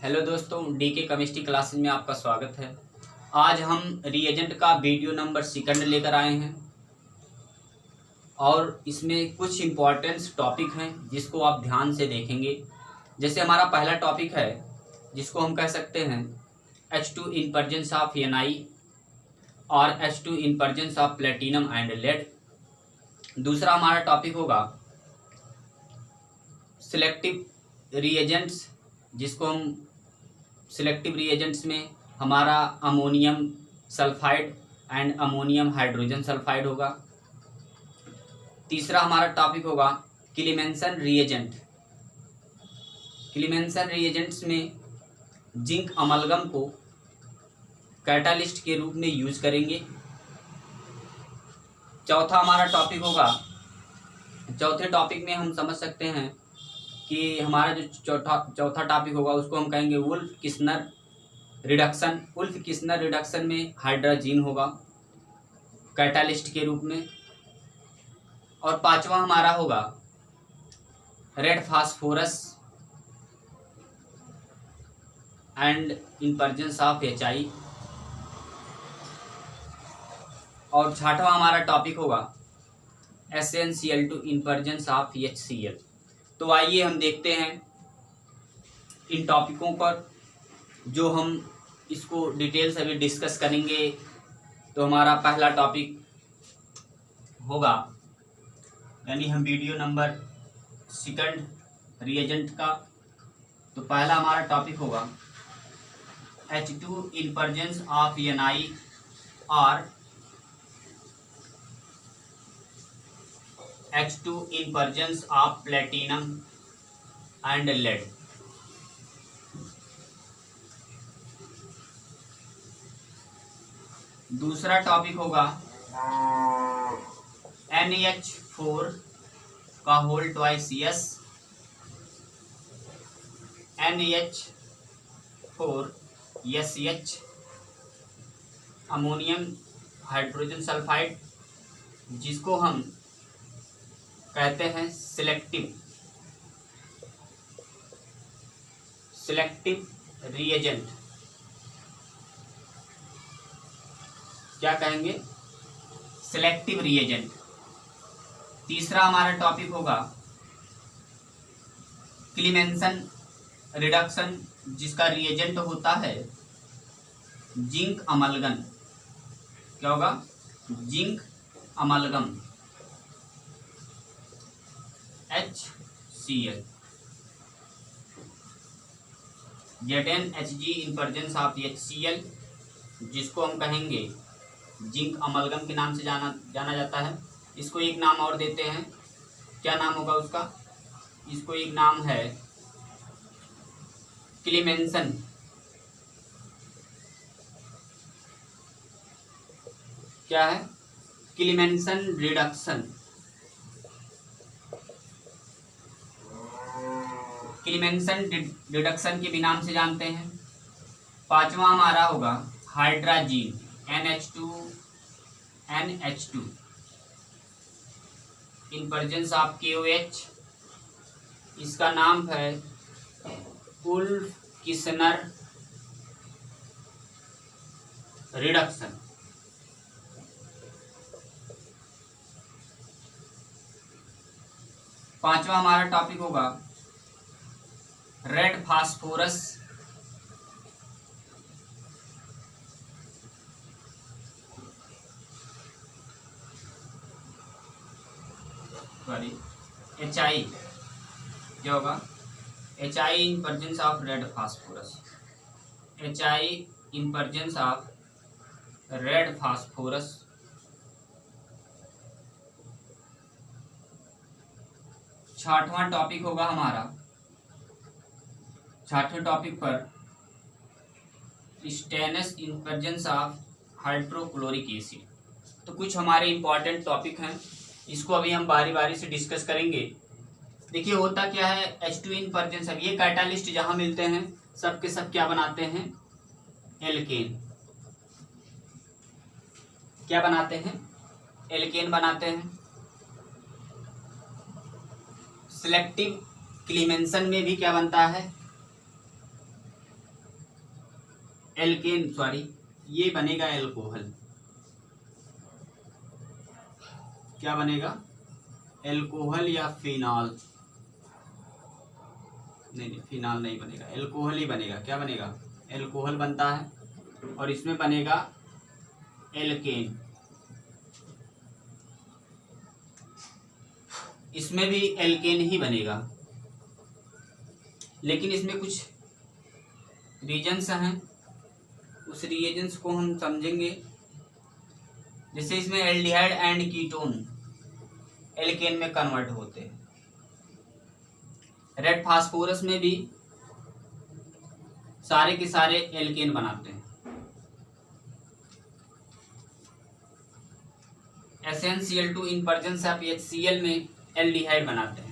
Hello दोस्तों, D के chemistry classes में आपका स्वागत है। आज हम रिएजेंट का वीडियो नंबर सेकंड लेकर आए हैं और इसमें कुछ इम्पोर्टेंट टॉपिक हैं जिसको आप ध्यान से देखेंगे। जैसे हमारा पहला टॉपिक है जिसको हम कह सकते हैं H2 in presence of Ni और H2 in presence of platinum and lead. दूसरा हमारा टॉपिक होगा सिलेक्टिव रिएजेंट्स, जिसको हम सिलेक्टिव रिएजेंट्स में हमारा ammonium sulphide and ammonium hydrogen sulphide होगा। तीसरा हमारा टॉपिक होगा क्लीमेंसन रिएजेंट। क्लीमेंसन रिएजेंट्स में जिंक अमलगम को कैटालिस्ट के रूप में यूज करेंगे। चौथा हमारा टॉपिक होगा, चौथे टॉपिक में हम समझ सकते हैं कि हमारा जो चौथा टॉपिक होगा उसको हम कहेंगे Wolff Kishner reduction. Wolff Kishner reduction में हाइड्रोजीन होगा कैटालिस्ट के रूप में। और पांचवा हमारा होगा red phosphorus and in presence of Hi। और छठवां हमारा टॉपिक होगा SnCl2 in presence of HCl। तो आइए हम देखते हैं इन टॉपिकों पर, जो हम इसको डिटेल से अभी डिस्कस करेंगे। तो हमारा पहला टॉपिक होगा, यानी हम वीडियो नंबर सेकंड रिएजेंट का। तो पहला हमारा टॉपिक होगा H2 in presence of Ni और H2 in presence of platinum and lead। दूसरा टॉपिक होगा NH4 का whole twice S, NH4 SH ammonium hydrogen sulphide, जिसको हम कहते हैं सिलेक्टिव रिएजेंट। क्या कहेंगे? Selective reagent. तीसरा हमारा टॉपिक होगा क्लीमेंसन रिडक्शन, जिसका रिएजेंट होता है जिंक अमलगम। क्या होगा? Zinc amalgam HCl। ZnHg in presence of HCl, जिसको हम कहेंगे जिंक अमलगम के नाम से जाना जाता है। इसको एक नाम और देते हैं। क्या नाम होगा उसका? इसको एक नाम है क्लीमेंसन। क्या है? क्लीमेंसन रिडक्शन। क्लीमेंसन रिडक्शन के भी नाम से जानते हैं। पांचवा हमारा होगा hydrazine NH2 in presence of KOH। इसका नाम है वुल्फ किस्नर रिडक्शन। पांचवा हमारा टॉपिक होगा रेड फास्फोरस HI। क्या होगा? HI in presence of red phosphorus. HI in presence of red phosphorus. छठवां टॉपिक होगा हमारा, छठवें टॉपिक पर stannous in presence of hydrochloric acid. तो कुछ हमारे इंपॉर्टेंट टॉपिक हैं, इसको अभी हम बारी बारी से डिस्कस करेंगे। देखिए होता क्या है, H2 इन प्रेजेंस ऑफ, ये कैटालिस्ट जहां मिलते हैं सब के सब क्या बनाते हैं? एल्केन। क्या बनाते हैं? एल्केन बनाते हैं। सिलेक्टिव क्लीमेंसन में भी क्या बनता है, एल्केन, सॉरी, ये बनेगा एल्कोहल। क्या बनेगा? एल्कोहल या फिनॉल? नहीं, फिनॉल नहीं बनेगा, एल्कोहल ही बनेगा। क्या बनेगा? एल्कोहल बनता है और इसमें बनेगा एल्केन। इसमें भी एल्केन ही बनेगा, लेकिन इसमें कुछ रीजन्स हैं, उस रीजन्स को हम समझेंगे। जैसे इसमें एल्डिहाइड एंड कीटोन एल्केन में कन्वर्ट होते हैं। रेड फास्फोरस में भी सारे के सारे एल्केन बनाते हैं। SnCl2 in presence of HCl में एल्डिहाइड बनाते हैं।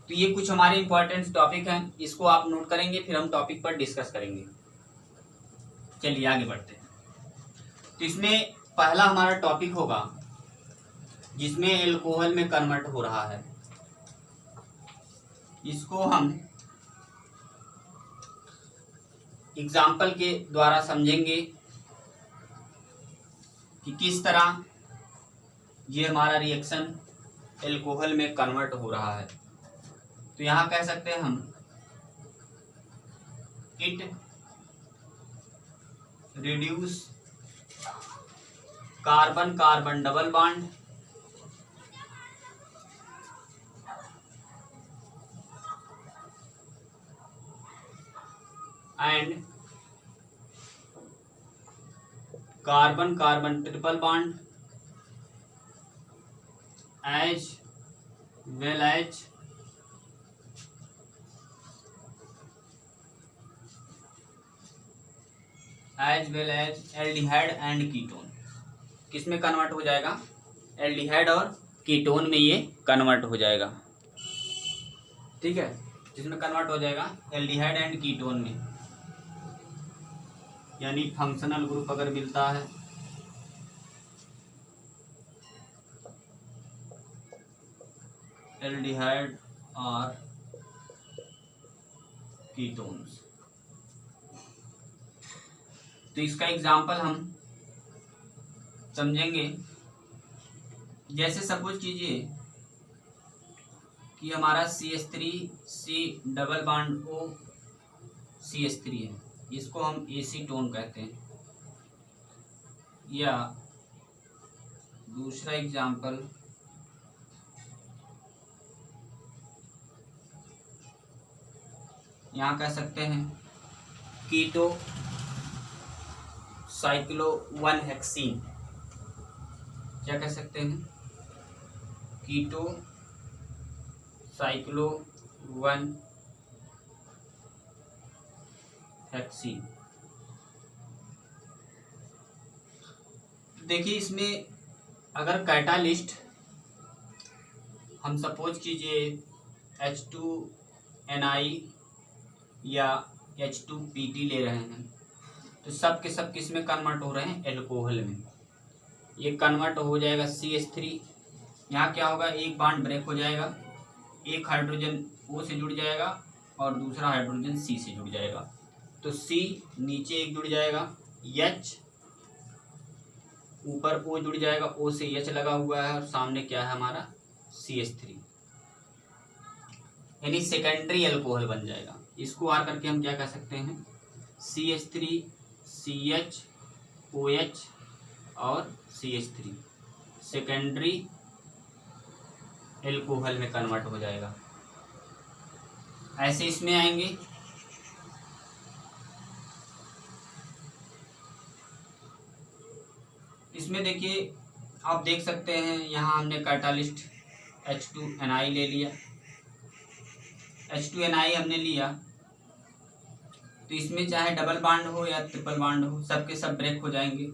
तो ये कुछ हमारे इंपॉर्टेंट टॉपिक हैं, इसको आप नोट करेंगे, फिर हम टॉपिक पर डिस्कस करेंगे। चलिए आगे बढ़ते हैं। तो इसमें पहला हमारा टॉपिक होगा जिसमें एल्कोहल में कन्वर्ट हो रहा है। इसको हम एग्जाम्पल के द्वारा समझेंगे कि किस तरह ये हमारा रिएक्शन एल्कोहल में कन्वर्ट हो रहा है। तो यहाँ कह सकते हैं हम it reduce carbon carbon double bond and carbon carbon triple bond as well as aldehyde and ketone. किसमें कन्वर्ट हो जाएगा? एल्डिहाइड और कीटोन में ये कन्वर्ट हो जाएगा। ठीक है, जिसमें कन्वर्ट हो जाएगा एल्डिहाइड एंड कीटोन में, यानी फंक्शनल ग्रुप अगर मिलता है एल्डिहाइड और कीटोन्स। तो इसका एग्जाम्पल हम समझेंगे। जैसे सपोज कीजिए कि हमारा CH3C double bond O CH3 है, इसको हम एसीटोन कहते हैं। या दूसरा एग्जाम्पल, यहाँ कह सकते हैं कीटो साइक्लो 1 हेक्सीन। क्या कह सकते हैं? कीटो साइक्लो 1 हेक्सीन। देखिए इसमें अगर कैटालिस्ट हम सपोज कीजिए H2Ni या H2PT ले रहे हैं, तो सब के सब किस में कन्वर्ट हो रहे हैं? एल्कोहल में। ये कन्वर्ट हो जाएगा CH3। यहाँ क्या होगा? एक बॉन्ड ब्रेक हो जाएगा, एक हाइड्रोजन O से जुड़ जाएगा और दूसरा हाइड्रोजन C से जुड़ जाएगा। तो C नीचे एक जुड़ जाएगा, H ऊपर O जुड़ जाएगा, O से H लगा हुआ है और सामने क्या है हमारा? CH3, यानी सेकेंडरी एल्कोहल बन जाएगा। इसको आर करके हम क्या कह सकते हैं? CH3 CH OH और CH3 सेकेंडरी एल्कोहल में कन्वर्ट हो जाएगा। ऐसे इसमें आएंगे इसमें देखिए आप देख सकते हैं, यहाँ हमने कैटालिस्ट H2Ni ले लिया। H2Ni हमने लिया तो इसमें चाहे डबल बॉन्ड हो या ट्रिपल बॉन्ड हो, सबके सब ब्रेक हो जाएंगे।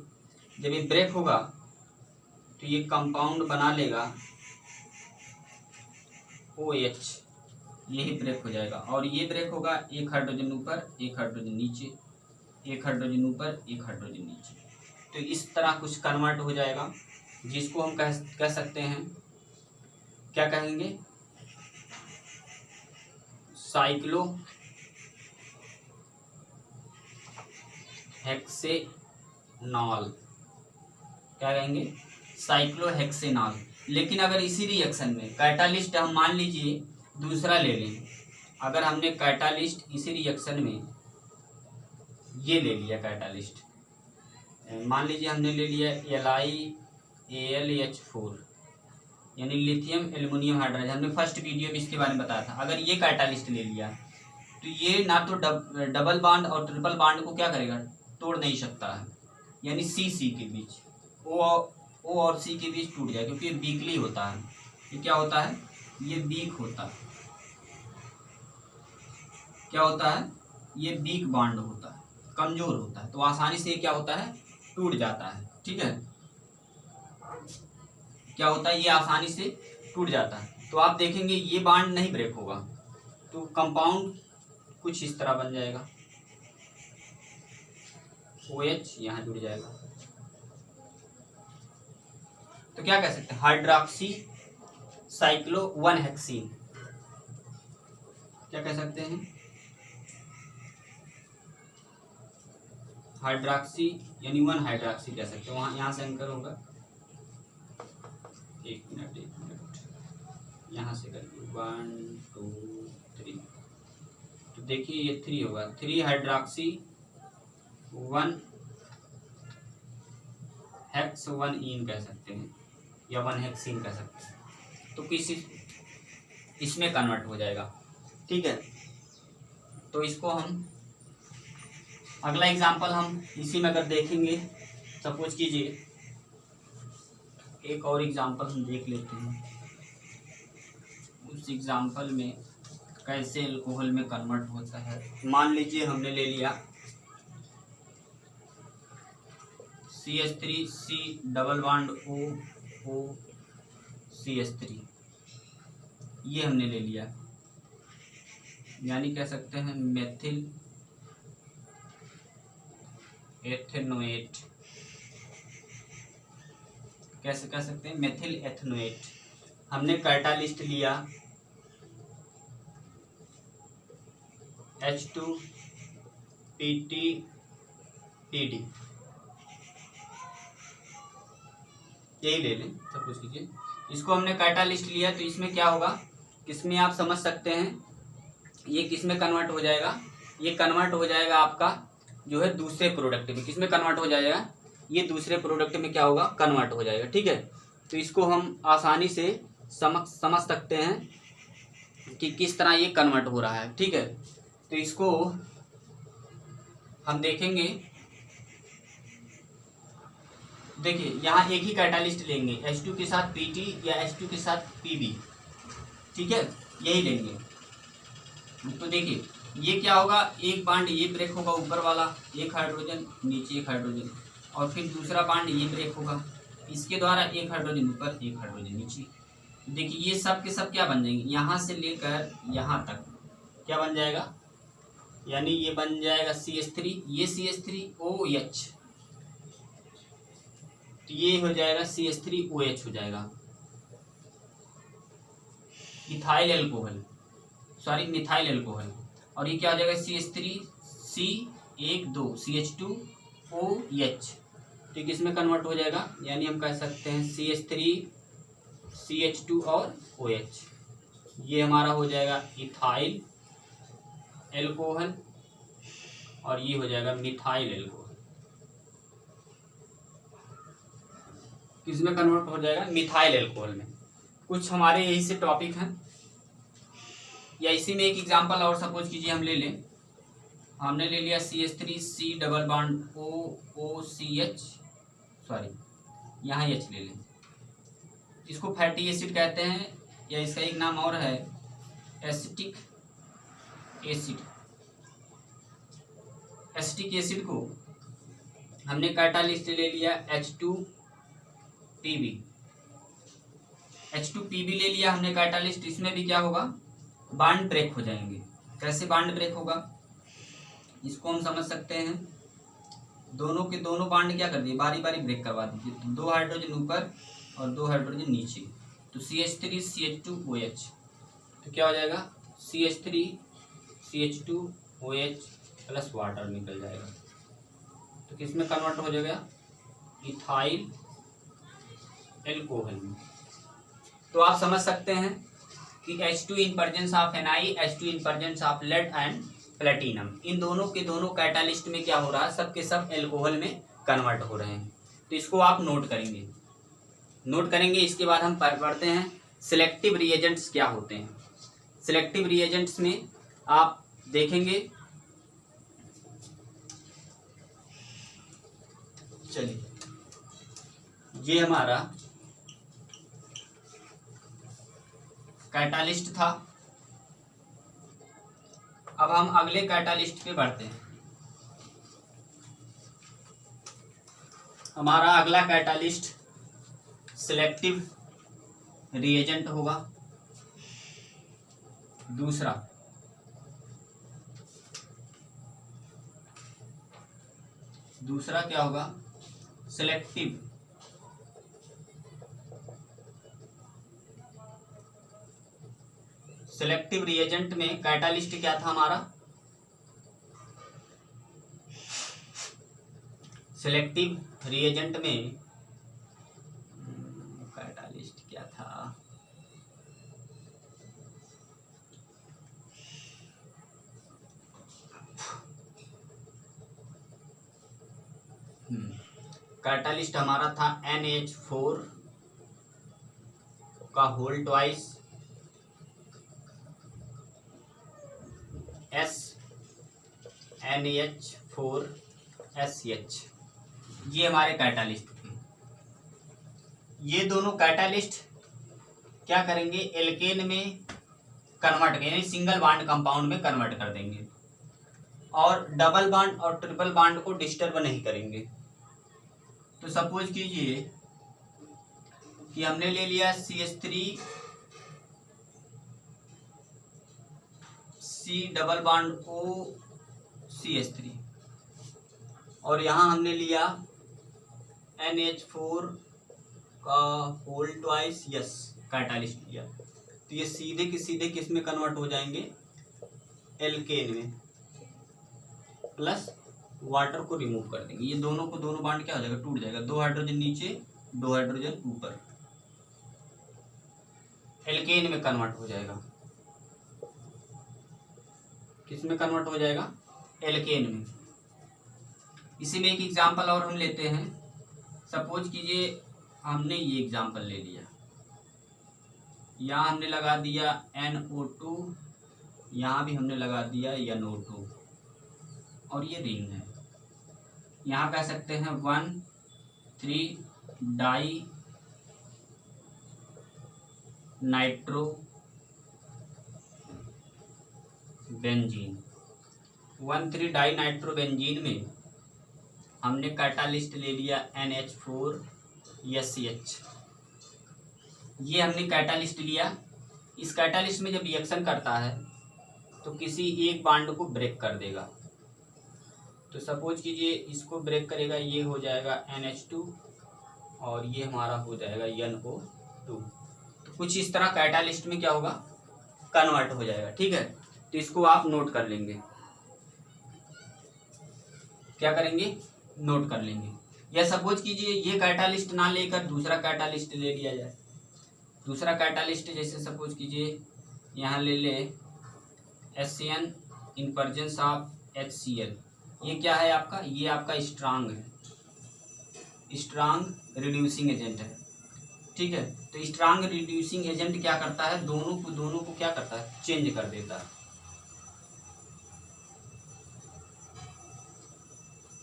जब ये ब्रेक होगा तो ये कंपाउंड बना लेगा OH, यही ब्रेक हो जाएगा। और ये ब्रेक होगा, एक हाइड्रोजन ऊपर एक हाइड्रोजन नीचे, एक हाइड्रोजन ऊपर एक हाइड्रोजन नीचे। तो इस तरह कुछ कन्वर्ट हो जाएगा, जिसको हम कह सकते हैं, क्या कहेंगे? साइक्लो हेक्सेनॉल, क्या कहेंगे, साइक्लोहेक्सेनॉल। लेकिन अगर इसी रिएक्शन में कैटालिस्ट हम मान लीजिए दूसरा ले लें, अगर हमने कैटालिस्ट इसी रिएक्शन में ये ले लिया कैटालिस्ट, मान लीजिए हमने ले लिया LiAlH4 यानी लिथियम एल्युमिनियम हाइड्राइड, हमने फर्स्ट वीडियो में इसके बारे में बताया था। अगर ये कैटालिस्ट ले लिया तो ये ना तो डबल बाड और ट्रिपल बाड को क्या करेगा, तोड़ नहीं सकता है, यानी सी के बीच ओ और सी के बीच टूट जाए, क्योंकि ये वीकली होता है। ये क्या होता है, ये वीक होता है, क्या होता है, ये वीक बाड होता है, कमजोर होता है, तो आसानी से क्या होता है, टूट जाता है। ठीक है, क्या होता है, ये आसानी से टूट जाता है। तो आप देखेंगे ये बाड नहीं ब्रेक होगा, तो कंपाउंड कुछ इस तरह बन जाएगा, OH यहाँ जुड़ जाएगा। तो क्या कह सकते हैं, हाइड्रॉक्सी साइक्लो 1 हेक्सीन, क्या कह सकते हैं, हाइड्रॉक्सी यानी 1 हाइड्रॉक्सी कह सकते हैं। वहां यहाँ से अंकर होगा, एक मिनट यहाँ से करिए 1 2 3, तो देखिए ये 3 होगा, 3 हाइड्रॉक्सी 1 हेक्स 1 इन कह सकते हैं, या 1 हेक्सीन कह सकते हैं। तो किसी इसमें कन्वर्ट हो जाएगा। ठीक है, तो इसको हम अगला एग्जांपल हम इसी में अगर देखेंगे, सपोज कीजिए एक और एग्जांपल हम देख लेते हैं, उस एग्जांपल में कैसे अल्कोहल में कन्वर्ट होता है। मान लीजिए हमने ले लिया CH3C double bond O CH3, ये हमने ले लिया, यानी कह सकते हैं मेथिल एथेनोएट, कैसे कह सकते हैं, मेथिल एथेनोएट। हमने कैटालिस्ट लिया H2PTPD, यही ले लें, सब कुछ कीजिए। इसको हमने कैटालिस्ट लिया, तो इसमें क्या होगा, किसमें आप समझ सकते हैं, ये किसमें कन्वर्ट हो जाएगा, ये कन्वर्ट हो जाएगा आपका जो है दूसरे प्रोडक्ट में। किसमें कन्वर्ट हो जाएगा, ये दूसरे प्रोडक्ट में क्या होगा, कन्वर्ट हो जाएगा। ठीक है, तो इसको हम आसानी से समझ सकते हैं कि किस तरह ये कन्वर्ट हो रहा है। ठीक है, तो इसको हम देखेंगे, देखिए यहाँ एक ही कैटालिस्ट लेंगे, H2 के साथ PT या H2 के साथ PB। ठीक है, यही लेंगे। तो देखिए ये क्या होगा, एक बांड ये ब्रेक होगा ऊपर वाला, एक हाइड्रोजन नीचे एक हाइड्रोजन, और फिर दूसरा बांड ये ब्रेक होगा, इसके द्वारा एक हाइड्रोजन ऊपर एक हाइड्रोजन नीचे। देखिए ये सब के सब क्या बन जाएंगे, यहाँ से लेकर यहाँ तक क्या बन जाएगा, यानी ये बन जाएगा CH3, ये CH3OH, तो ये हो जाएगा CH3OH हो जाएगा, ethyl alcohol, sorry methyl alcohol. और ये क्या हो जाएगा, CH3C12 CH2OH, तो किसमें कन्वर्ट हो जाएगा, यानी हम कह सकते हैं CH3 CH2 और OH, ये हमारा हो जाएगा इथाइल एल्कोहल, और ये हो जाएगा मिथाइल एल्कोहल। किसमें कन्वर्ट हो जाएगा, मिथाइल एल्कोहल में। कुछ हमारे यही से टॉपिक हैं, या इसी में एक एग्जांपल और सपोज कीजिए हम ले लें, हमने ले लिया CH3C double bond OCH, sorry यहाँ H ले लें, इसको फैटी एसिड कहते हैं, या इसका एक नाम और है एसिटिक एसिड। एसिटिक एसिड को हमने कैटालिस्ट ले लिया H2PB, H2PB ले लिया हमने कैटालिस्ट, इसमें भी क्या होगा, बांड ब्रेक हो जाएंगे। कैसे बांड ब्रेक होगा, इसको हम समझ सकते हैं, दोनों के दोनों बांड क्या कर दिए, बारी बारी ब्रेक करवा दीजिए, तो 2 हाइड्रोजन ऊपर और 2 हाइड्रोजन नीचे, तो CH3 CH2OH, तो क्या हो जाएगा, CH3 CH2OH प्लस वाटर निकल जाएगा। तो किस में कन्वर्ट हो जाएगा, इथाइल एल्कोहल में। तो आप समझ सकते हैं कि H2 in presence of Ni, H2 in presence of lead and platinum, इन दोनों के दोनों कैटालिस्ट में क्या हो रहा है, सब के सब एल्कोहल में कन्वर्ट हो रहे हैं। तो इसको आप नोट करेंगे। इसके बाद हम पढ़ते हैं सिलेक्टिव रिएजेंट्स क्या होते हैं। सिलेक्टिव रिएजेंट्स में आप देखेंगे, चलिए ये हमारा कैटालिस्ट था। अब हम अगले कैटालिस्ट पे बढ़ते हैं। हमारा अगला कैटालिस्ट सिलेक्टिव रिएजेंट होगा। दूसरा क्या होगा, सिलेक्टिव रिएजेंट में कैटालिस्ट क्या था हमारा, सिलेक्टिव रिएजेंट में कैटालिस्ट क्या था, कैटालिस्ट हमारा था NH4 का होल ट्वाइस NH4SH, ये हमारे कैटालिस्ट थे। ये दोनों कैटालिस्ट क्या करेंगे, एल्केन में कन्वर्ट करेंगे, यानी सिंगल बॉन्ड कंपाउंड में कन्वर्ट कर देंगे और डबल बॉन्ड और ट्रिपल बॉन्ड को डिस्टर्ब नहीं करेंगे। तो सपोज कीजिए कि हमने ले लिया CH3 C double bond O CH3 और यहाँ हमने लिया NH4 का होल ट्वाइस यस कैटालिस्ट लिया, तो ये सीधे के सीधे किस में कन्वर्ट हो जाएंगे, एल्केन में, प्लस वाटर को रिमूव कर देंगे। ये दोनों को दोनों बॉन्ड क्या हो जाएगा, टूट जाएगा, 2 हाइड्रोजन नीचे 2 हाइड्रोजन ऊपर, एल्केन में कन्वर्ट हो जाएगा। किस में कन्वर्ट हो जाएगा, एल्केन में। इसी में एक एग्जांपल और हम लेते हैं। सपोज कीजिए हमने ये एग्जांपल ले लिया, यहाँ हमने लगा दिया NO2, यहाँ भी हमने लगा दिया NO2 और ये रिंग है। यहाँ कह सकते हैं 1,3 dinitrobenzene, 1,3 dinitrobenzene में हमने कैटालिस्ट ले लिया NH4SH। ये हमने कैटालिस्ट लिया। इस कैटालिस्ट में जब रिएक्शन करता है तो किसी एक बॉन्ड को ब्रेक कर देगा। तो सपोज कीजिए इसको ब्रेक करेगा, ये हो जाएगा NH2 और ये हमारा हो जाएगा NO2। तो कुछ इस तरह कैटालिस्ट में क्या होगा, कन्वर्ट हो जाएगा। ठीक है, तो इसको आप नोट कर लेंगे। क्या करेंगे, नोट कर लेंगे। या सपोज कीजिए ये कैटालिस्ट ना लेकर दूसरा कैटालिस्ट ले लिया जाए। दूसरा कैटालिस्ट जैसे सपोज कीजिए यहाँ ले ले HCN in presence of HCl। ये क्या है आपका, ये आपका स्ट्रांग है, स्ट्रांग रिड्यूसिंग एजेंट है। ठीक है, तो स्ट्रांग रिड्यूसिंग एजेंट क्या करता है, दोनों को क्या करता है, चेंज कर देता है।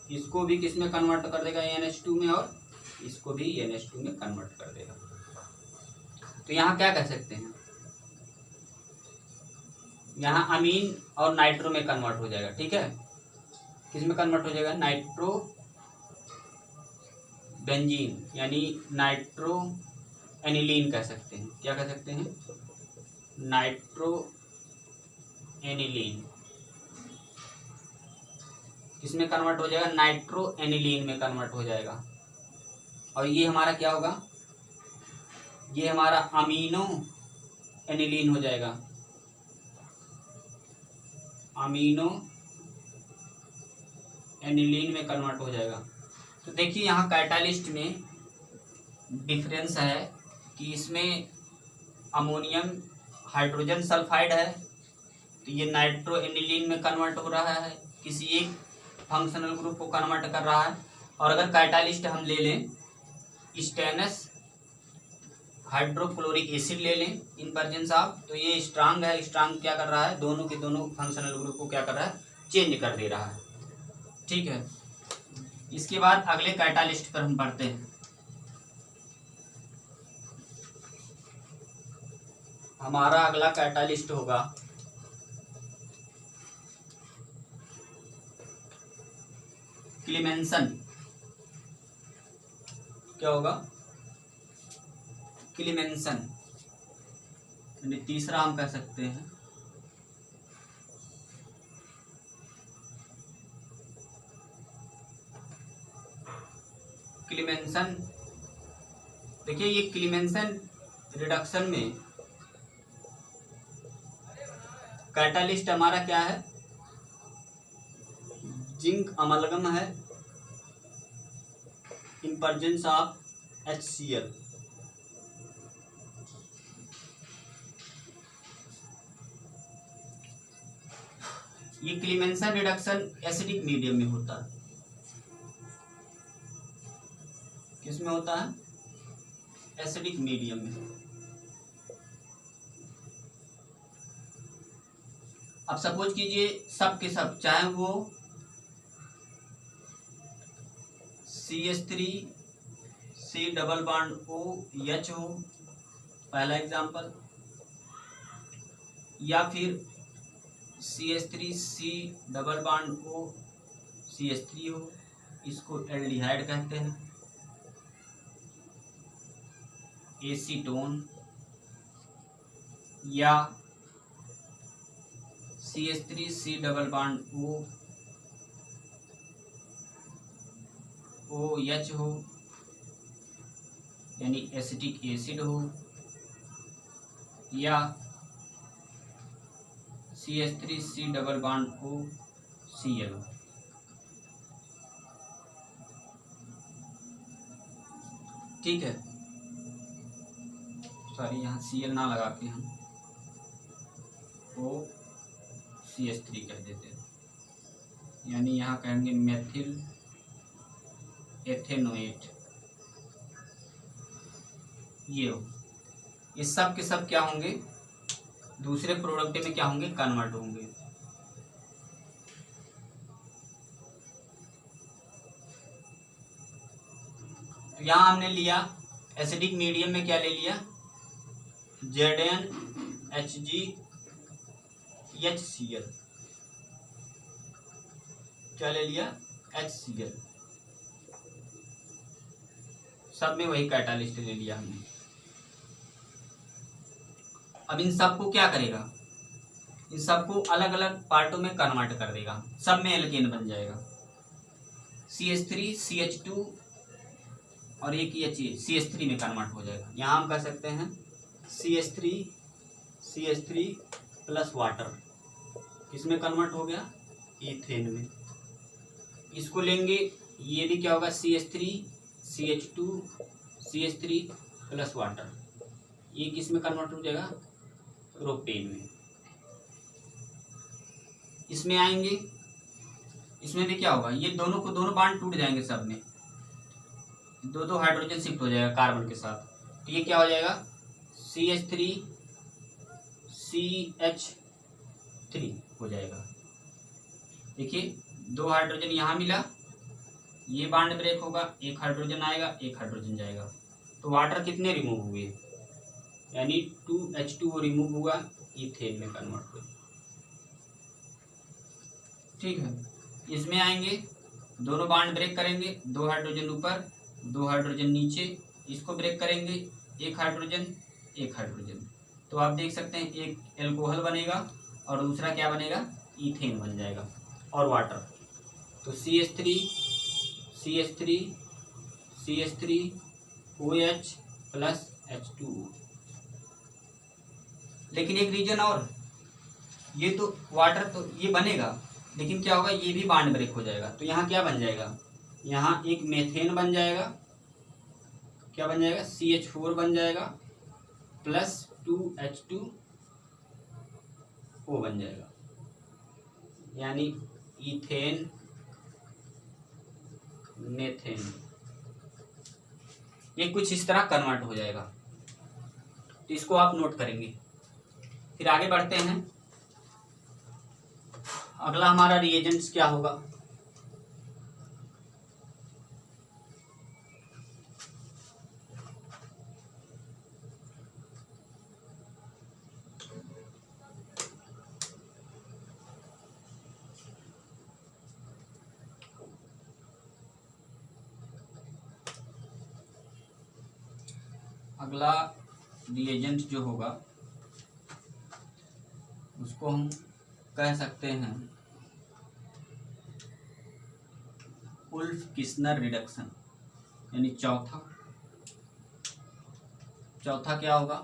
इसको भी किस में कन्वर्ट कर देगा, NH2 में, और इसको भी NH2 में कन्वर्ट कर देगा। तो यहाँ क्या कह सकते हैं, यहाँ अमीन और नाइट्रो में कन्वर्ट हो जाएगा। ठीक है, किस में कन्वर्ट हो जाएगा, नाइट्रो बेंजीन, यानी नाइट्रो एनिलीन कह सकते हैं। क्या कह सकते हैं, नाइट्रो एनिलीन। किसमें कन्वर्ट हो जाएगा, नाइट्रो एनिलीन में कन्वर्ट हो जाएगा। और ये हमारा क्या होगा, ये हमारा अमीनो एनिलीन हो जाएगा, अमीनो एनिलीन में कन्वर्ट हो जाएगा। तो देखिए यहाँ कैटालिस्ट में डिफरेंस है कि इसमें अमोनियम हाइड्रोजन सल्फाइड है, तो ये नाइट्रो एनिलीन में कन्वर्ट हो रहा है, किसी एक फंक्शनल ग्रुप को कन्वर्ट कर रहा है। और अगर कैटालिस्ट हम ले लें स्टेनस हाइड्रोक्लोरिक एसिड ले लें इन प्रेजेंस ऑफ, तो ये स्ट्रांग है, स्ट्रांग क्या कर रहा है, दोनों के दोनों फंक्शनल ग्रुप को क्या कर रहा है, चेंज कर दे रहा है। ठीक है, इसके बाद अगले कैटालिस्ट पर हम पढ़ते हैं। हमारा अगला कैटालिस्ट होगा क्लीमेंसन। क्या होगा, क्लीमेंसन, यानी तीसरा हम कह सकते हैं क्लीमेंसन। देखिए ये क्लीमेंसन रिडक्शन में कैटालिस्ट हमारा क्या है, जिंक अमलगम है इन प्रेजेंस ऑफ HCl। ये क्लीमेंसन रिडक्शन एसिडिक मीडियम में होता है। किसमें होता है, एसिडिक मीडियम में। अब सपोज कीजिए सब के सब, चाहे वो CH3 C double bond OH हो, पहला एग्जांपल, या फिर CH3 C double bond O CH3 हो, इसको एल्डिहाइड कहते हैं, एसीटोन, या CH3 C double bond OH हो, यानी एसिटिक एसिड हो, या CH3 C double bond OCl हो। ठीक है, सॉरी यहाँ Cl ना लगा के हम CH3 कह देते हैं, यानी यहाँ कहेंगे मेथिल एथेनोएट। ये हो, ये सब के सब क्या होंगे, दूसरे प्रोडक्ट में क्या होंगे, कन्वर्ट होंगे। तो यहाँ हमने लिया एसिडिक मीडियम में क्या ले लिया, ZnHgHCl, क्या ले लिया, HCl। सब में वही कैटालिस्ट ले लिया हमने। अब इन सबको क्या करेगा, इन सबको अलग अलग पार्टों में कन्वर्ट कर देगा, सब में एल्केन बन जाएगा। CH3 CH2 और एक CH3 में कन्वर्ट हो जाएगा। यहाँ हम कह सकते हैं CH3 प्लस वाटर, किसमें कन्वर्ट हो गया, ईथेन में। इसको लेंगे, ये भी क्या होगा, CH3 CH2 CH3 plus water, ये किस में कन्वर्ट हो जाएगा, प्रोपेन में। इसमें आएंगे, इसमें भी क्या होगा, ये दोनों को दोनों बांड टूट जाएंगे, सब में दो दो हाइड्रोजन शिफ्ट हो जाएगा कार्बन के साथ, तो ये क्या हो जाएगा, CH3 CH3 हो जाएगा। देखिए दो हाइड्रोजन यहाँ मिला, ये बांड ब्रेक होगा, एक हाइड्रोजन आएगा, एक हाइड्रोजन जाएगा, तो वाटर कितने रिमूव हुए, यानी 2H2O रिमूव हुआ, इथेन में कन्वर्ट हुआ। ठीक है, इसमें आएंगे, दोनों बांड ब्रेक करेंगे, दो हाइड्रोजन ऊपर दो हाइड्रोजन नीचे, इसको ब्रेक करेंगे, एक हाइड्रोजन एक हाइड्रोजन, तो आप देख सकते हैं एक एल्कोहल बनेगा और दूसरा क्या बनेगा, इथेन बन जाएगा, और वाटर। तो CH3 OH प्लस H2O। लेकिन एक रीजन और, ये तो वाटर तो ये बनेगा, लेकिन क्या होगा, ये भी बॉन्ड ब्रेक हो जाएगा। तो यहाँ क्या बन जाएगा, यहाँ एक मेथेन बन जाएगा, क्या बन जाएगा, CH4 बन जाएगा प्लस 2H2O बन जाएगा, यानी इथेन मेथेन। ये कुछ इस तरह कन्वर्ट हो जाएगा। तो इसको आप नोट करेंगे। फिर आगे बढ़ते हैं। अगला हमारा रिएजेंट्स क्या होगा, अगला रिएजेंट जो होगा उसको हम कह सकते हैं उल्फ-किस्नर रिडक्शन, यानी चौथा क्या होगा,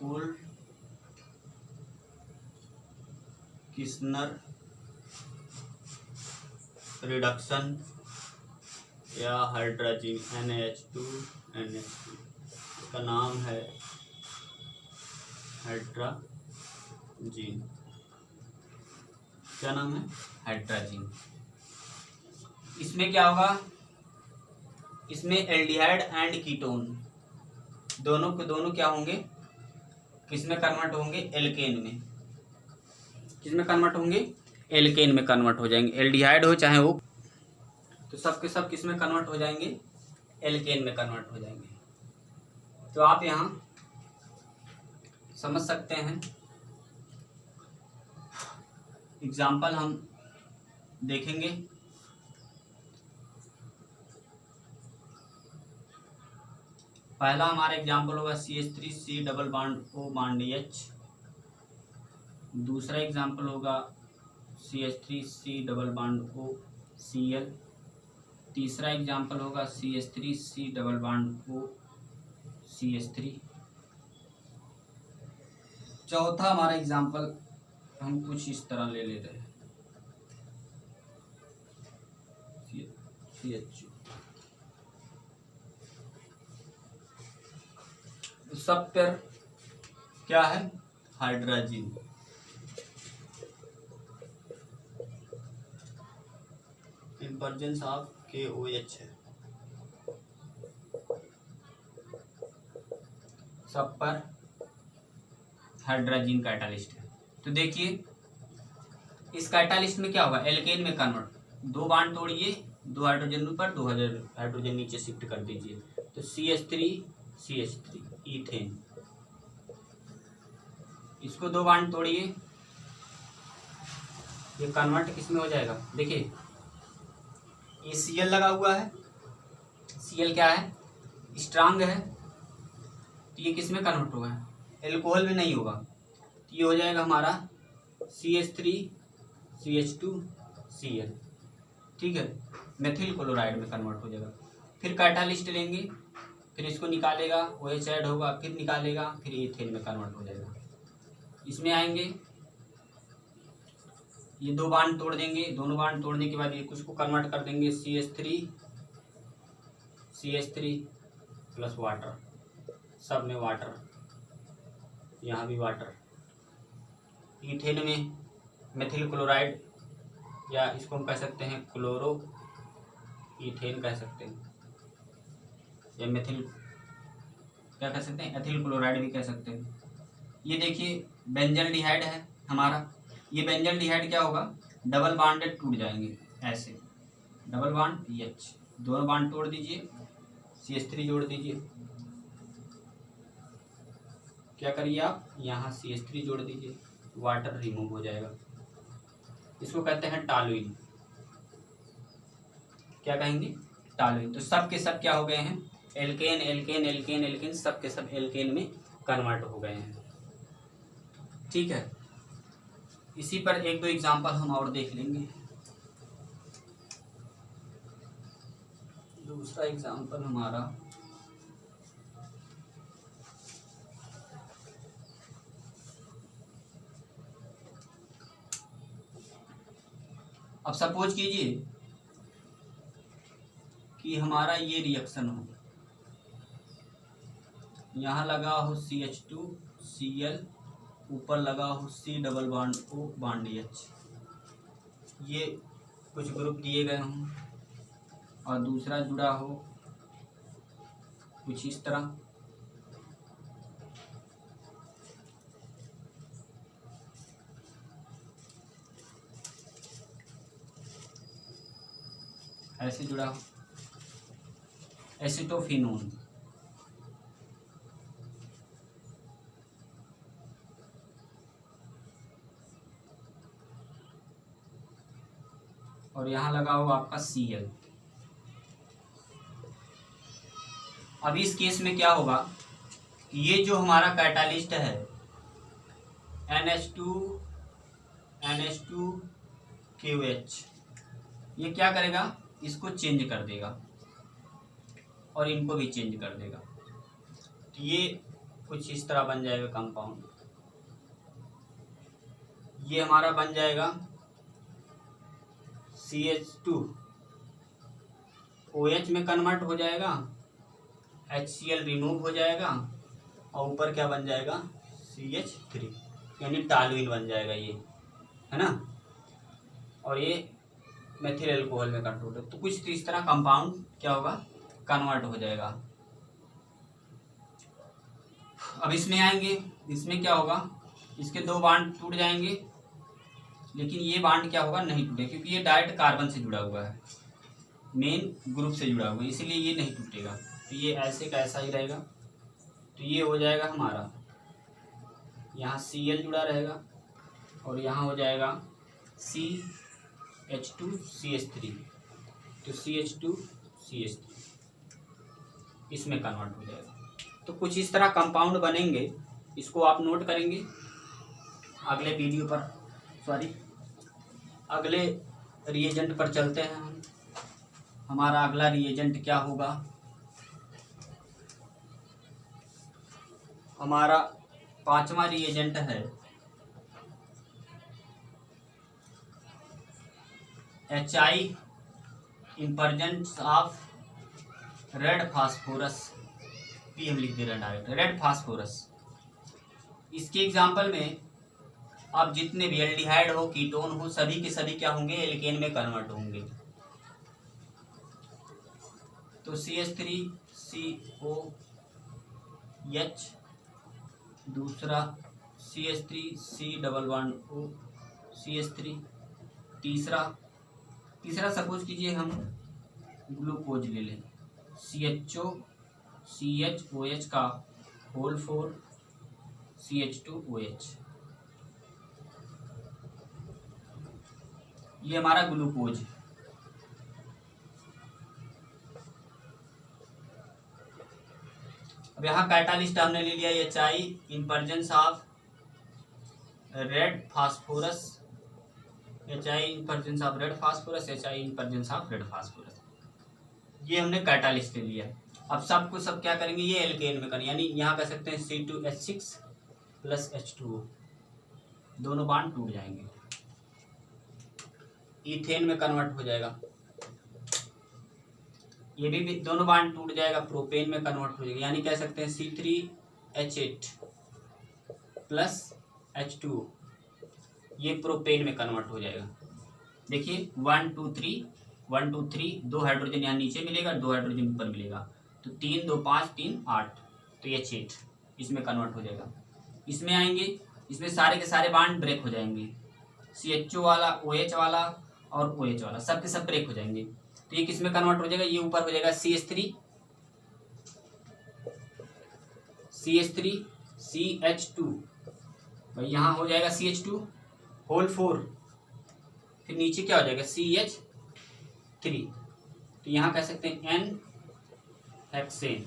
उल्फ-किस्नर रिडक्शन या हाइड्रोजन NH2 इसका नाम है हाइड्रोजन। क्या नाम है, हाइड्रोजन। इसमें क्या होगा, इसमें एल्डिहाइड एंड कीटोन दोनों के दोनों क्या होंगे, किसमें कन्वर्ट होंगे, एल्केन में। किसमें कन्वर्ट होंगे, एल्केन में कन्वर्ट हो जाएंगे। एल्डिहाइड हो चाहे वो, तो सब के सब किसमें कन्वर्ट हो जाएंगे, एल्केन में कन्वर्ट हो जाएंगे। तो आप यहाँ समझ सकते हैं। एग्जाम्पल हम देखेंगे। पहला हमारा एग्जाम्पल होगा CH3C double bond O bond H। दूसरा एग्जाम्पल होगा CH3C double bond O Cl। तीसरा एग्जाम्पल होगा CH3C double bond O CH3। चौथा हमारा एग्जाम्पल हम कुछ इस तरह ले लेते हैं, CH। सब पर क्या है, हाइड्रोजन। इन्वर्जेंस ऑफ KOH है, सब पर हाइड्रोजन कैटालिस्ट है। तो देखिए इस कैटालिस्ट में क्या होगा, एल्केन में कन्वर्ट, दो बांड तोड़िए, दो हाइड्रोजन ऊपर, दो हाइड्रोजन नीचे शिफ्ट कर दीजिए, तो CH3 इथेन। इसको दो बांड तोड़िए, ये कन्वर्ट किस में हो जाएगा, देखिए ये Cl लगा हुआ है, Cl क्या है, स्ट्रांग है, तो ये किस में कन्वर्ट होगा, एल्कोहल में नहीं होगा, तो ये हो जाएगा हमारा CH3 CH2 Cl, ठीक है, मेथिल क्लोराइड में कन्वर्ट हो जाएगा। फिर कैटालिस्ट लेंगे, फिर इसको निकालेगा, OH ऐड होगा, फिर निकालेगा, फिर इथेन में कन्वर्ट हो जाएगा। इसमें आएंगे, ये दो बांड तोड़ देंगे, दोनों बांड तोड़ने के बाद ये कुछ को कन्वर्ट कर देंगे, CH3 प्लस वाटर, सब में वाटर, यहाँ भी वाटर। इथेन में मेथिल क्लोराइड, या इसको हम कह सकते हैं क्लोरो इथेन कह सकते हैं, या मेथिल क्या कह सकते हैं, एथिल क्लोराइड भी कह सकते हैं। ये देखिए बेंजल्डिहाइड है हमारा, ये बेंजल्डिहाइड क्या होगा, डबल बॉन्डेड टूट जाएंगे ऐसे, डबल बॉन्ड H, दोनों बॉन्ड तोड़ दीजिए, CH3 जोड़ दीजिए, क्या करिए आप, यहाँ CH3 जोड़ दीजिए, वाटर रिमूव हो जाएगा। इसको कहते हैं टॉलुइन, क्या कहेंगे, टॉलुइन। तो सब के सब क्या हो गए हैं, एल्केन एल्केन एल्केन एल्केन, सब के सब एल्केन में कन्वर्ट हो गए हैं, ठीक है। इसी पर एक दो एग्जांपल हम और देख लेंगे। दूसरा एग्जांपल हमारा अब सपोज कीजिए कि हमारा ये रिएक्शन हो, यहाँ लगा हो CH2Cl, ऊपर लगा हो C double bond O bond H, ये कुछ ग्रुप दिए गए हों और दूसरा जुड़ा हो कुछ इस तरह। ऐसे जुड़ा हो एसिटोफिनोन, और यहाँ लगा हुआ आपका Cl। अब इस केस में क्या होगा कि ये जो हमारा कैटालिस्ट है NH2QH, ये क्या करेगा, इसको चेंज कर देगा और इनको भी चेंज कर देगा। तो ये कुछ इस तरह बन जाएगा कंपाउंड। ये हमारा बन जाएगा CH2 OH में कन्वर्ट हो जाएगा, HCl रिमूव हो जाएगा और ऊपर क्या बन जाएगा CH3, यानी टॉल्यूइन बन जाएगा ये, है ना। और ये मेथिल अल्कोहल में कन्वर्ट हो, तो कुछ इस तरह कंपाउंड क्या होगा, कन्वर्ट हो जाएगा। अब इसमें आएंगे, इसमें क्या होगा, इसके दो बांड टूट जाएंगे, लेकिन ये बांड क्या होगा, नहीं टूटे, क्योंकि ये डायरेक्ट कार्बन से जुड़ा हुआ है, मेन ग्रुप से जुड़ा हुआ है, इसीलिए ये नहीं टूटेगा। तो ये ऐसे का ऐसा ही रहेगा। तो ये हो जाएगा हमारा, यहाँ Cl जुड़ा रहेगा और यहाँ हो जाएगा CH2CH3, तो CH2CH3 इसमें कन्वर्ट हो जाएगा। तो कुछ इस तरह कंपाउंड बनेंगे, इसको आप नोट करेंगे। अगले वीडियो पर अगले रिएजेंट पर चलते हैं हम। हमारा अगला रिएजेंट क्या होगा, हमारा पांचवा रिएजेंट है HI in presence of red phosphorus, P हम लिख दे रहे हैं डायरेक्ट, रेड फास्फोरस। इसके एग्जाम्पल में अब जितने भी एल्डिहाइड हो, कीटोन हो, सभी के सभी क्या होंगे, एल्केन में कन्वर्ट होंगे। तो CH3COH, दूसरा CH3C double bond O CH3, तीसरा सपोज कीजिए हम ग्लूकोज ले लें, CHO CHOH का होल 4 CH2OH, ये हमारा ग्लूकोज। अब यहाँ कैटालिस्ट हमने ले लिया HI in presence of red phosphorus, HI in presence of red phosphorus, HI in presence of red phosphorus, ये हमने कैटालिस्ट ले लिया। अब सबको सब क्या करेंगे, ये एल्केन में करेंगे, यानी यहाँ कह सकते हैं C2H6 प्लस H2O, दोनों बांड टूट जाएंगे, इथेन में कन्वर्ट हो जाएगा। ये भी दोनों बांड टूट जाएगा, प्रोपेन में कन्वर्ट हो जाएगा, यानी कह सकते हैं C3H8 प्लस H2O, ये प्रोपेन में कन्वर्ट हो जाएगा। देखिए 1 2 3 दो हाइड्रोजन यहाँ नीचे मिलेगा, दो हाइड्रोजन ऊपर मिलेगा, तो 3 2 5 3 8, तो ये 8 इसमें कन्वर्ट हो जाएगा। इसमें आएंगे, इसमें सारे के सारे बांड ब्रेक हो जाएंगे, CHO वाला, OH वाला और OH वाला सब के सब ब्रेक हो जाएंगे। तो ये किसमें कन्वर्ट हो जाएगा, ये ऊपर हो जाएगा CH3 CH2, भाई यहाँ हो जाएगा CH2 होल 4, फिर नीचे क्या हो जाएगा CH3, तो यहाँ कह सकते हैं N हेक्सेन।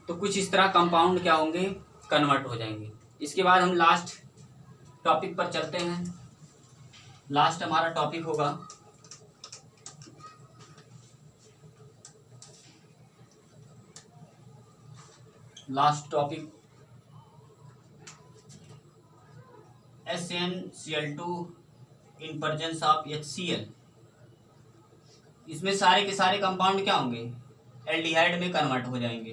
तो कुछ इस तरह कंपाउंड क्या होंगे, कन्वर्ट हो जाएंगे। इसके बाद हम लास्ट टॉपिक पर चलते हैं। लास्ट हमारा टॉपिक होगा SnCl2 in presence of HCl, इसमें सारे के सारे कंपाउंड क्या होंगे, एल्डिहाइड में कन्वर्ट हो जाएंगे।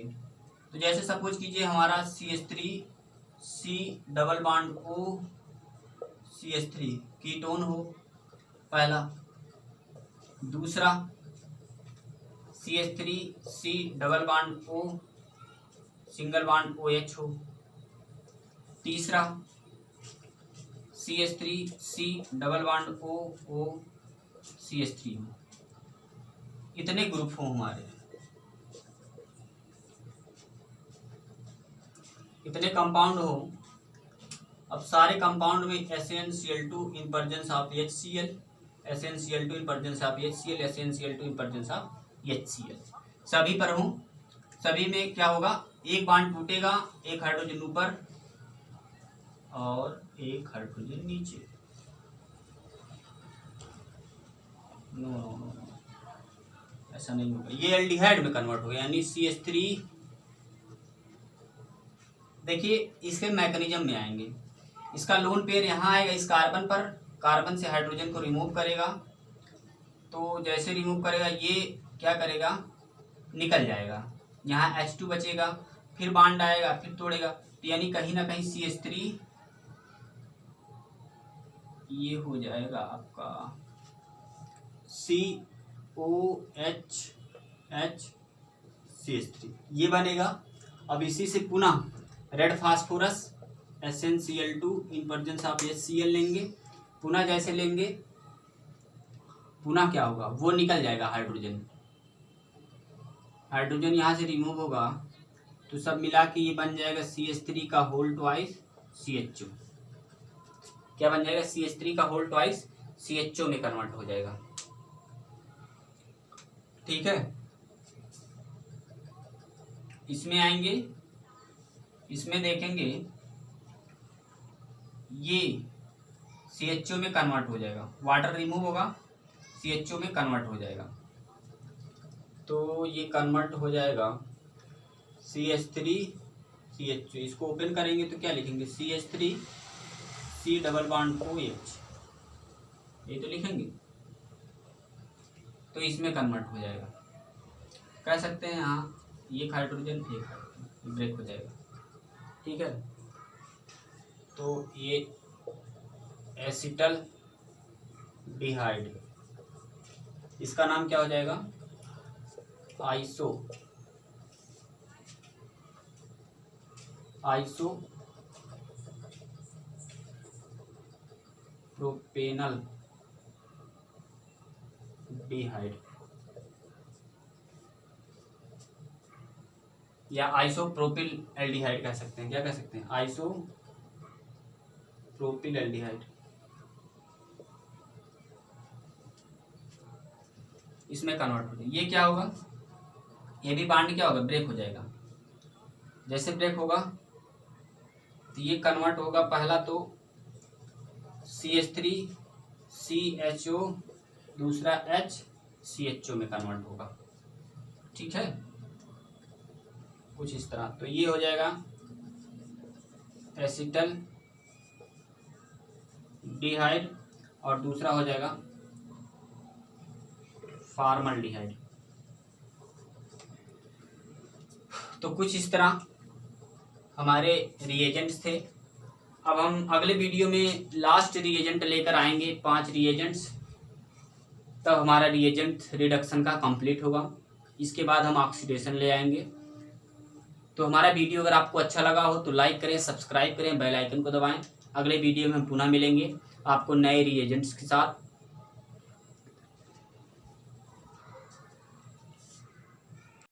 तो जैसे सपोज कीजिए हमारा CH3C double bond O CH3 ketone हो पहला, दूसरा CH3C double bond O single bond OH हो, तीसरा CH3C double bond O CH3 हो। इतने ग्रुप हो हमारे, इतने कंपाउंड हो। अब सारे कंपाउंड में SaNCl2 in presence of HCl, SaNCl2 in presence of HCl, SaNCl2 in presence of HCl, सभी पर हूँ। सभी में क्या होगा, एक बॉन्ड टूटेगा, एक हाइड्रोजन ऊपर और एक हाइड्रोजन नीचे। नो नो नो नो, ऐसा नहीं होगा, ये एल्डिहाइड में कन्वर्ट हो गया, यानी CH3। देखिए इसके मैकेनिज्म में आएंगे, इसका लोन पेयर यहाँ आएगा, इस कार्बन पर, कार्बन से हाइड्रोजन को रिमूव करेगा। तो जैसे रिमूव करेगा ये क्या करेगा, निकल जाएगा, यहाँ H2 बचेगा, फिर बॉन्ड आएगा, फिर तोड़ेगा। तो यानी कहीं ना कहीं CH3 ये हो जाएगा आपका COHH ये बनेगा। अब इसी से पुनः red phosphorus SnCl2 in presence of HCl लेंगे, पुनः जैसे लेंगे पुनः क्या होगा, वो निकल जाएगा हाइड्रोजन, हाइड्रोजन यहाँ से रिमूव होगा तो सब मिला के ये बन जाएगा CH3 का होल ट्वाइस CHO। क्या बन जाएगा, CH3 का होल ट्वाइस CHO में कन्वर्ट हो जाएगा। ठीक है, इसमें आएंगे, इसमें देखेंगे ये CHO में कन्वर्ट हो जाएगा, वाटर रिमूव होगा CHO में कन्वर्ट हो जाएगा। तो ये कन्वर्ट हो जाएगा CH3 CHO, इसको ओपन करेंगे तो क्या लिखेंगे, CH3C डबल बॉन्ड OH, ये तो लिखेंगे। तो इसमें कन्वर्ट हो जाएगा, कह सकते हैं यहाँ एक हाइड्रोजन एक हाइड्रोजन ब्रेक हो जाएगा। ठीक है, तो ये एसिटल डिहाइड, इसका नाम क्या हो जाएगा, आइसोप्रोपेनल डिहाइड या आइसोप्रोपिल एल्डिहाइड कह सकते हैं। क्या कह सकते हैं, आइसोप्रोपिल एल्डिहाइड। इसमें कन्वर्ट हो जाए, ये क्या होगा, ये भी बॉन्ड क्या होगा, ब्रेक हो जाएगा। जैसे ब्रेक होगा तो ये कन्वर्ट होगा, पहला तो CH3CHO, दूसरा HCHO में कन्वर्ट होगा। ठीक है, कुछ इस तरह। तो ये हो जाएगा एसिटल डिहाइड और दूसरा हो जाएगा फॉर्मल्डिहाइड। तो कुछ इस तरह हमारे रिएजेंट्स थे। अब हम अगले वीडियो में लास्ट रिएजेंट लेकर आएंगे, 5 रिएजेंट्स, तब हमारा रिएजेंट रिडक्शन का कंप्लीट होगा। इसके बाद हम ऑक्सीडेशन ले आएंगे। तो हमारा वीडियो अगर आपको अच्छा लगा हो तो लाइक करें, सब्सक्राइब करें, बेल आइकन को दबाएं। अगले वीडियो में हम पुनः मिलेंगे आपको नए रिएजेंट्स के साथ।